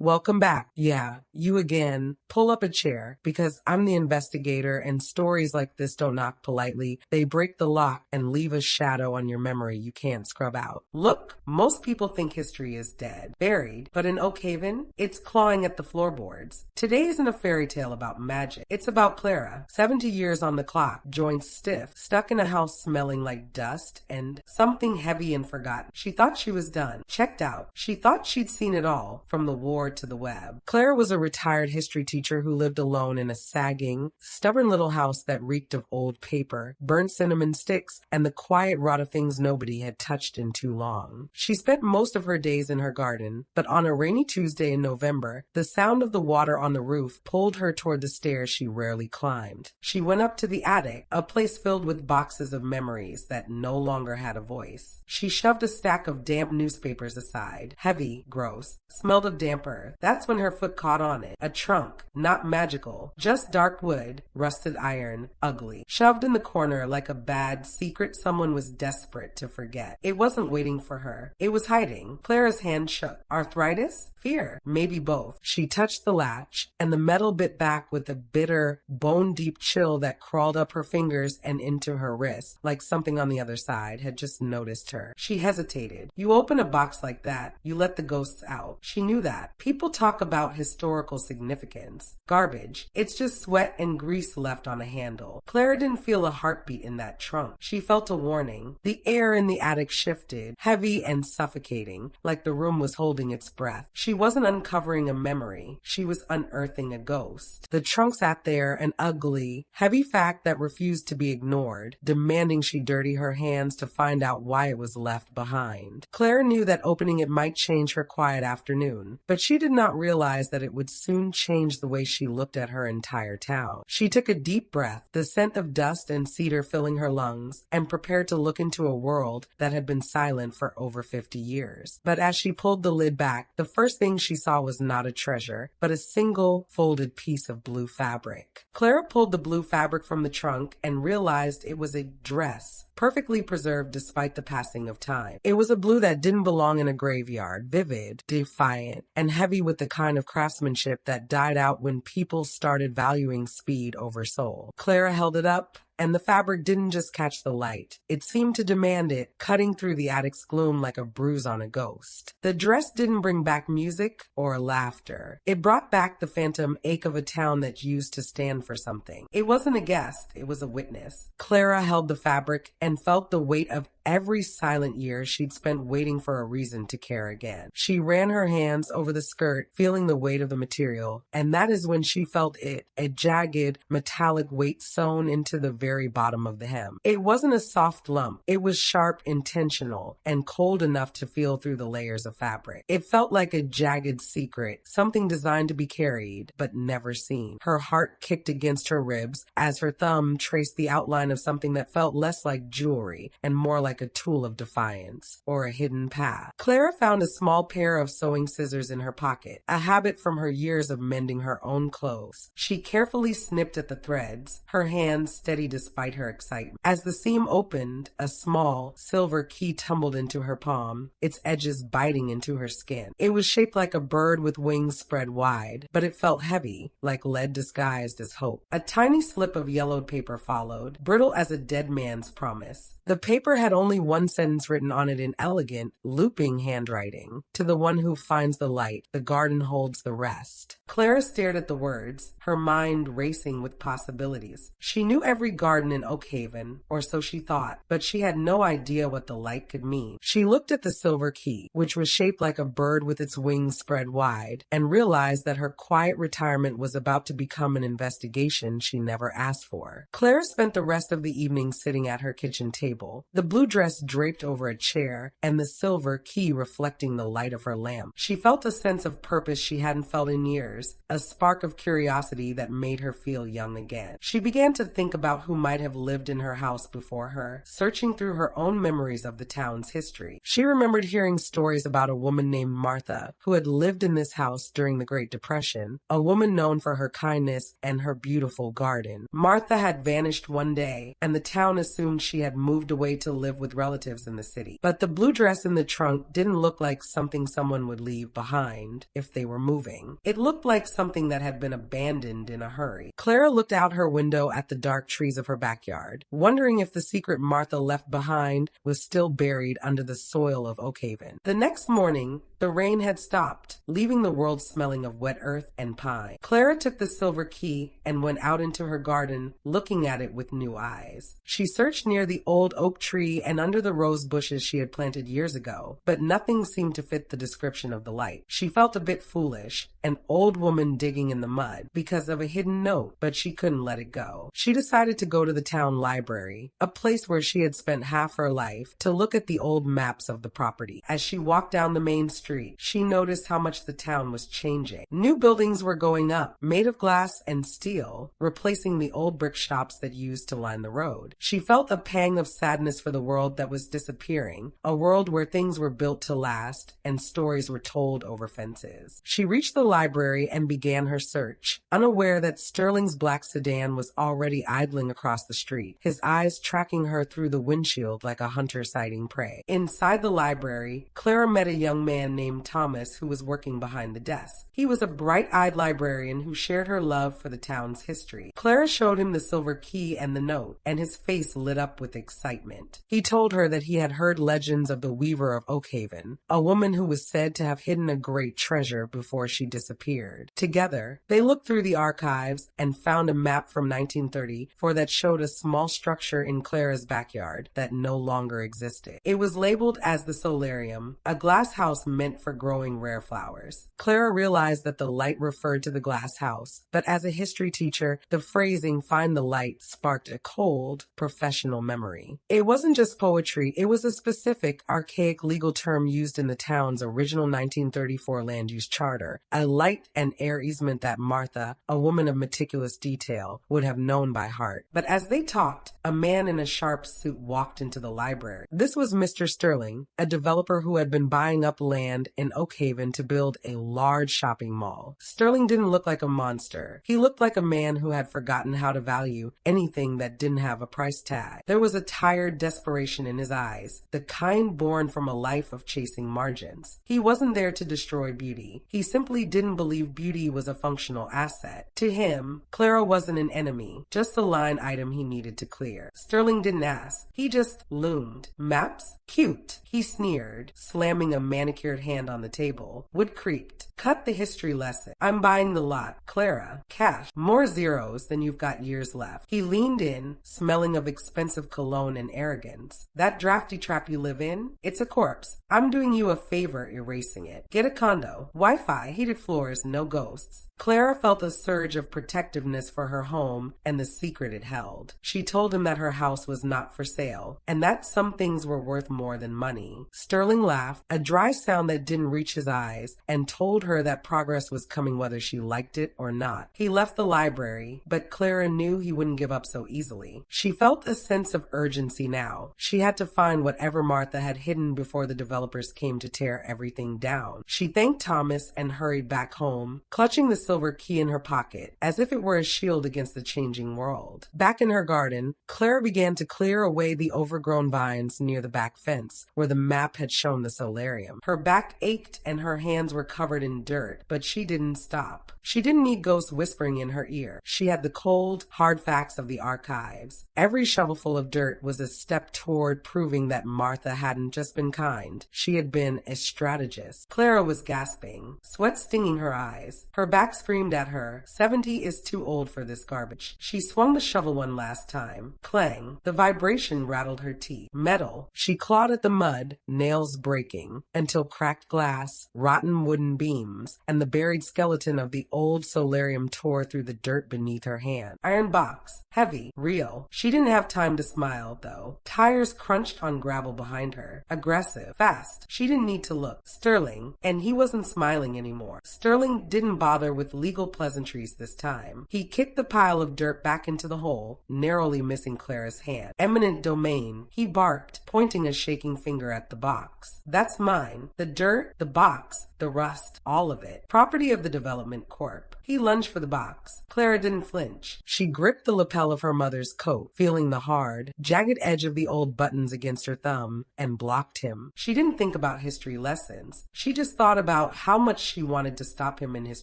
Welcome back. Yeah, you again. Pull up a chair because I'm the investigator and stories like this don't knock politely. They break the lock and leave a shadow on your memory you can't scrub out. Look, most people think history is dead, buried, but in Oakhaven, it's clawing at the floorboards. Today isn't a fairy tale about magic. It's about Clara, 70 years on the clock, joints stiff, stuck in a house smelling like dust and something heavy and forgotten. She thought she was done, checked out. She thought she'd seen it all, from the war to the web. Clara was a retired history teacher who lived alone in a sagging, stubborn little house that reeked of old paper, burnt cinnamon sticks, and the quiet rot of things nobody had touched in too long. She spent most of her days in her garden, but on a rainy Tuesday in November, the sound of the water on the roof pulled her toward the stairs she rarely climbed. She went up to the attic, a place filled with boxes of memories that no longer had a voice. She shoved a stack of damp newspapers aside, heavy, gross, smelled of damper. That's when her foot caught on it. A trunk, not magical, just dark wood, rusted iron, ugly, shoved in the corner like a bad secret someone was desperate to forget. It wasn't waiting for her. It was hiding. Clara's hand shook. Arthritis? Fear? Maybe both. She touched the latch, and the metal bit back with a bitter, bone-deep chill that crawled up her fingers and into her wrist, like something on the other side had just noticed her. She hesitated. You open a box like that, you let the ghosts out. She knew that. People talk about historical significance. Garbage. It's just sweat and grease left on a handle. Clara didn't feel a heartbeat in that trunk. She felt a warning. The air in the attic shifted, heavy and suffocating, like the room was holding its breath. She wasn't uncovering a memory. She was unearthing a ghost. The trunk sat there, an ugly, heavy fact that refused to be ignored, demanding she dirty her hands to find out why it was left behind. Clara knew that opening it might change her quiet afternoon, but she did not realize that it would soon change the way she looked at her entire town. She took a deep breath, the scent of dust and cedar filling her lungs, and prepared to look into a world that had been silent for over 50 years. But as she pulled the lid back, the first thing she saw was not a treasure, but a single folded piece of blue fabric. Clara pulled the blue fabric from the trunk and realized it was a dress, perfectly preserved despite the passing of time. It was a blue that didn't belong in a graveyard, vivid, defiant, and heavy with the kind of craftsmanship that died out when people started valuing speed over soul. Clara held it up, and the fabric didn't just catch the light. It seemed to demand it, cutting through the attic's gloom like a bruise on a ghost. The dress didn't bring back music or laughter. It brought back the phantom ache of a town that used to stand for something. It wasn't a guest, it was a witness. Clara held the fabric and felt the weight of every silent year she'd spent waiting for a reason to care again. She ran her hands over the skirt, feeling the weight of the material, and that is when she felt it, a jagged, metallic weight sewn into the very bottom of the hem. It wasn't a soft lump. It was sharp, intentional, and cold enough to feel through the layers of fabric. It felt like a jagged secret, something designed to be carried, but never seen. Her heart kicked against her ribs as her thumb traced the outline of something that felt less like jewelry and more like a tool of defiance or a hidden path. Clara found a small pair of sewing scissors in her pocket, a habit from her years of mending her own clothes. She carefully snipped at the threads, her hands steady despite her excitement. As the seam opened, a small silver key tumbled into her palm, its edges biting into her skin. It was shaped like a bird with wings spread wide, but it felt heavy, like lead disguised as hope. A tiny slip of yellowed paper followed, brittle as a dead man's promise. The paper had only one sentence written on it in elegant, looping handwriting. To the one who finds the light, the garden holds the rest. Clara stared at the words, her mind racing with possibilities. She knew every garden in Oakhaven, or so she thought, but she had no idea what the light could mean. She looked at the silver key, which was shaped like a bird with its wings spread wide, and realized that her quiet retirement was about to become an investigation she never asked for. Clara spent the rest of the evening sitting at her kitchen table, the blue dress draped over a chair and the silver key reflecting the light of her lamp. She felt a sense of purpose she hadn't felt in years, a spark of curiosity that made her feel young again. She began to think about who might have lived in her house before her, searching through her own memories of the town's history. She remembered hearing stories about a woman named Martha who had lived in this house during the Great Depression, a woman known for her kindness and her beautiful garden. Martha had vanished one day, and the town assumed she had moved away to live with relatives in the city. But the blue dress in the trunk didn't look like something someone would leave behind if they were moving. It looked like something that had been abandoned in a hurry. Clara looked out her window at the dark trees of her backyard, wondering if the secret Martha left behind was still buried under the soil of Oakhaven. The next morning, the rain had stopped, leaving the world smelling of wet earth and pine. Clara took the silver key and went out into her garden, looking at it with new eyes. She searched near the old oak tree and under the rose bushes she had planted years ago, but nothing seemed to fit the description of the light. She felt a bit foolish, an old woman digging in the mud, because of a hidden note, but she couldn't let it go. She decided to go to the town library, a place where she had spent half her life, to look at the old maps of the property. As she walked down the main street, she noticed how much the town was changing. New buildings were going up, made of glass and steel, replacing the old brick shops that used to line the road. She felt a pang of sadness for the world that was disappearing, a world where things were built to last and stories were told over fences. She reached the library and began her search, unaware that Sterling's black sedan was already idling across the street, his eyes tracking her through the windshield like a hunter sighting prey. Inside the library, Clara met a young man named Thomas who was working behind the desk. He was a bright-eyed librarian who shared her love for the town's history. Clara showed him the silver key and the note, and his face lit up with excitement. He told her that he had heard legends of the Weaver of Oakhaven, a woman who was said to have hidden a great treasure before she disappeared. Together, they looked through the archives and found a map from 1934 that showed a small structure in Clara's backyard that no longer existed. It was labeled as the solarium, a glass house meant for growing rare flowers. Clara realized that the light referred to the glass house, but as a history teacher, the phrasing "find the light" sparked a cold, professional memory. It wasn't just poetry, it was a specific, archaic legal term used in the town's original 1934 land use charter, a light and air easement that Martha, a woman of meticulous detail, would have known by heart. But as they talked, a man in a sharp suit walked into the library. This was Mr. Sterling, a developer who had been buying up land in Oakhaven to build a large shopping mall. Sterling didn't look like a monster. He looked like a man who had forgotten how to value anything that didn't have a price tag. There was a tired desperation in his eyes, the kind born from a life of chasing margins. He wasn't there to destroy beauty. He simply didn't believe beauty was a functional asset. To him, Clara wasn't an enemy, just a line item he needed to clear. Sterling didn't ask. He just loomed. Maps? Cute. He sneered, slamming a manicured hand on the table. Wood creaked. Cut the history lesson. I'm buying the lot. Clara. Cash. More zeros than you've got years left. He leaned in, smelling of expensive cologne and arrogance. That drafty trap you live in? It's a corpse. I'm doing you a favor erasing it. Get a condo. Wi-Fi, heated floors, no ghosts. Clara felt a surge of protectiveness for her home and the secret it held. She told him that her house was not for sale, and that some things were worth more than money. Sterling laughed, a dry sound that didn't reach his eyes, and told her that progress was coming whether she liked it or not. He left the library, but Clara knew he wouldn't give up so easily. She felt a sense of urgency now. She had to find whatever Martha had hidden before the developers came to tear everything down. She thanked Thomas and hurried back home, clutching the silver key in her pocket, as if it were a shield against the changing world. Back in her garden, Clara began to clear away the overgrown vines near the back fence, where the map had shown the solarium. Her back ached and her hands were covered in dirt, but she didn't stop. She didn't need ghosts whispering in her ear. She had the cold, hard facts of the archives. Every shovelful of dirt was a step toward proving that Martha hadn't just been kind. She had been a strategist. Clara was gasping, sweat stinging her eyes. Her back screamed at her, 70 is too old for this garbage. She swung the shovel one last time. Clang. The vibration rattled her teeth. Metal. She clawed at the mud, nails breaking, until cracked glass, rotten wooden beams, and the buried skeleton of the old solarium tore through the dirt beneath her hand. Iron box. Heavy. Real. She didn't have time to smile, though. Tires crunched on gravel behind her. Aggressive. Fast. She didn't need to look. Sterling. And he wasn't smiling anymore. Sterling didn't bother with legal pleasantries this time. He kicked the pile of dirt back into the hole, narrowly missing Clara's hand. Eminent domain. He barked, pointing a shaking finger at the box. That's mine. The dirt, the box, the rust, all of it. Property of the development corp. He lunged for the box. Clara didn't flinch. She gripped the lapel of her mother's coat, feeling the hard, jagged edge of the old buttons against her thumb, and blocked him. She didn't think about history lessons. She just thought about how much she wanted to stop him in his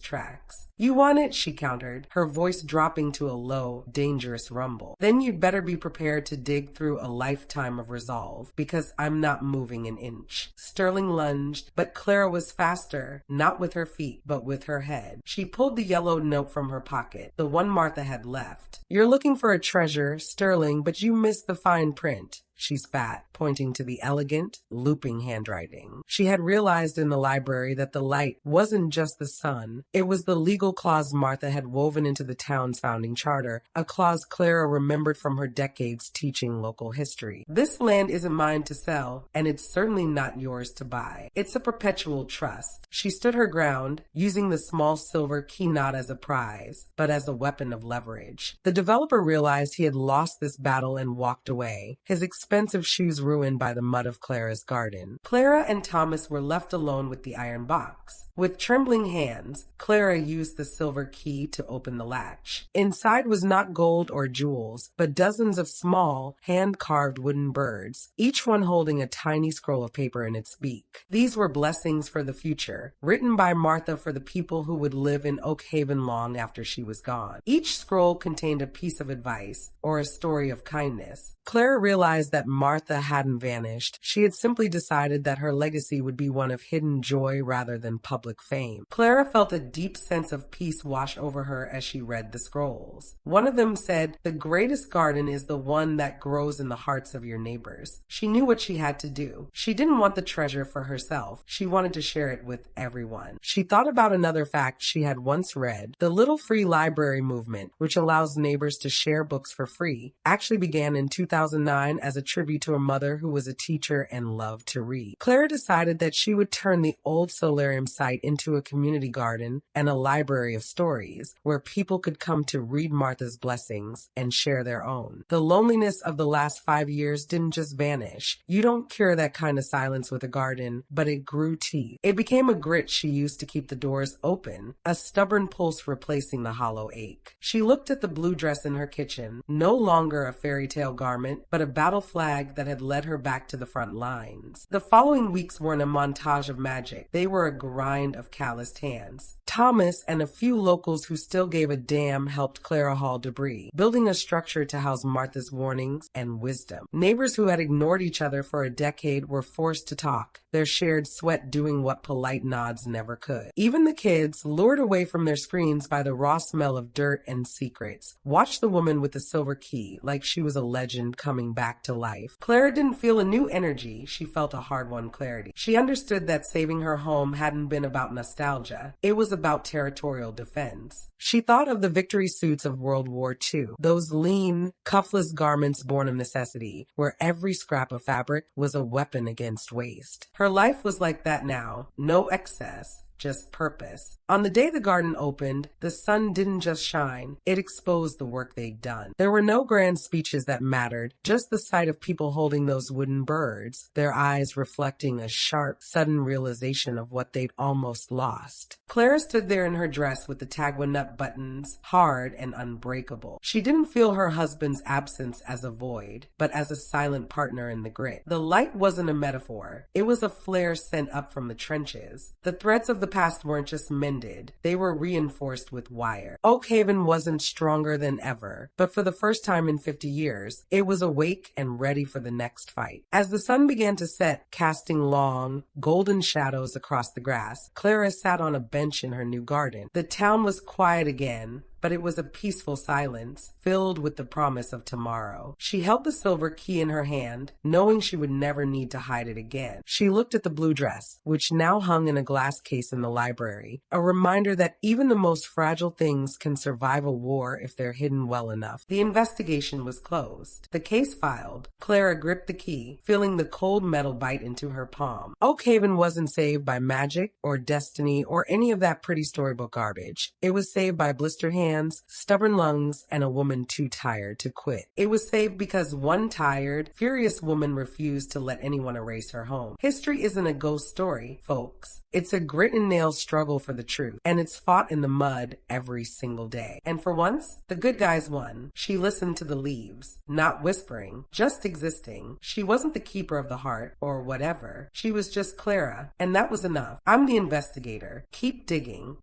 tracks. "You want it?" she countered, her voice dropping to a low, dangerous rumble. "Then you'd better be prepared to dig through a lifetime of resolve, because I'm not moving an inch." Sterling lunged, but Clara was faster, not with her feet, but with her head. She pulled the yellow note from her pocket, the one Martha had left. "You're looking for a treasure, Sterling, but you missed the fine print," she spat, pointing to the elegant, looping handwriting. She had realized in the library that the light wasn't just the sun. It was the legal clause Martha had woven into the town's founding charter, a clause Clara remembered from her decades teaching local history. "This land isn't mine to sell, and it's certainly not yours to buy. It's a perpetual trust." She stood her ground, using the small silver key not as a prize, but as a weapon of leverage. The developer realized he had lost this battle and walked away, his expensive shoes ruined by the mud of Clara's garden. Clara and Thomas were left alone with the iron box. With trembling hands, Clara used the silver key to open the latch. Inside was not gold or jewels, but dozens of small, hand-carved wooden birds, each one holding a tiny scroll of paper in its beak. These were blessings for the future, written by Martha for the people who would live in Oakhaven long after she was gone. Each scroll contained a piece of advice or a story of kindness. Clara realized that Martha hadn't vanished. She had simply decided that her legacy would be one of hidden joy rather than public fame. Clara felt a deep sense of peace wash over her as she read the scrolls. One of them said, "The greatest garden is the one that grows in the hearts of your neighbors." She knew what she had to do. She didn't want the treasure for herself. She wanted to share it with everyone. She thought about another fact she had once read. The Little Free Library movement, which allows neighbors to share books for free, actually began in 2009 as a tribute to a mother who was a teacher and loved to read. Clara decided that she would turn the old solarium site into a community garden and a library of stories where people could come to read Martha's blessings and share their own. The loneliness of the last 5 years didn't just vanish. You don't cure that kind of silence with a garden, but it grew teeth. It became a grit she used to keep the doors open, a stubborn pulse replacing the hollow ache. She looked at the blue dress in her kitchen, no longer a fairy tale garment, but a battle flag that had led her back to the front lines. The following weeks were in a montage of magic. They were a grind of calloused hands. Thomas and a few locals who still gave a damn helped Clara haul debris, building a structure to house Martha's warnings and wisdom. Neighbors who had ignored each other for a decade were forced to talk, their shared sweat doing what polite nods never could. Even the kids, lured away from their screens by the raw smell of dirt and secrets, watched the woman with the silver key like she was a legend coming back to life. Clara didn't feel a new energy, she felt a hard-won clarity. She understood that saving her home hadn't been about nostalgia. It was about territorial defense. She thought of the victory suits of World War II, those lean, cuffless garments born of necessity, where every scrap of fabric was a weapon against waste. Her life was like that now, no excess, just purpose. On the day the garden opened, the sun didn't just shine, it exposed the work they'd done. There were no grand speeches that mattered, just the sight of people holding those wooden birds, their eyes reflecting a sharp, sudden realization of what they'd almost lost. Clara stood there in her dress with the tagua nut buttons, hard and unbreakable. She didn't feel her husband's absence as a void, but as a silent partner in the grit. The light wasn't a metaphor. It was a flare sent up from the trenches. The threads of the past weren't just mended, they were reinforced with wire. Oakhaven wasn't stronger than ever, but for the first time in 50 years, it was awake and ready for the next fight. As the sun began to set, casting long, golden shadows across the grass, Clara sat on a bench in her new garden. The town was quiet again, but it was a peaceful silence, filled with the promise of tomorrow. She held the silver key in her hand, knowing she would never need to hide it again. She looked at the blue dress, which now hung in a glass case in the library, a reminder that even the most fragile things can survive a war if they're hidden well enough. The investigation was closed. The case filed. Clara gripped the key, feeling the cold metal bite into her palm. Oakhaven wasn't saved by magic or destiny or any of that pretty storybook garbage. It was saved by blistered hands hands, stubborn lungs, and a woman too tired to quit. It was saved because one tired, furious woman refused to let anyone erase her home. History isn't a ghost story, folks. It's a grit and nail struggle for the truth, and it's fought in the mud every single day. And for once, the good guys won. She listened to the leaves, not whispering, just existing. She wasn't the keeper of the heart, or whatever. She was just Clara, and that was enough. I'm the investigator. Keep digging.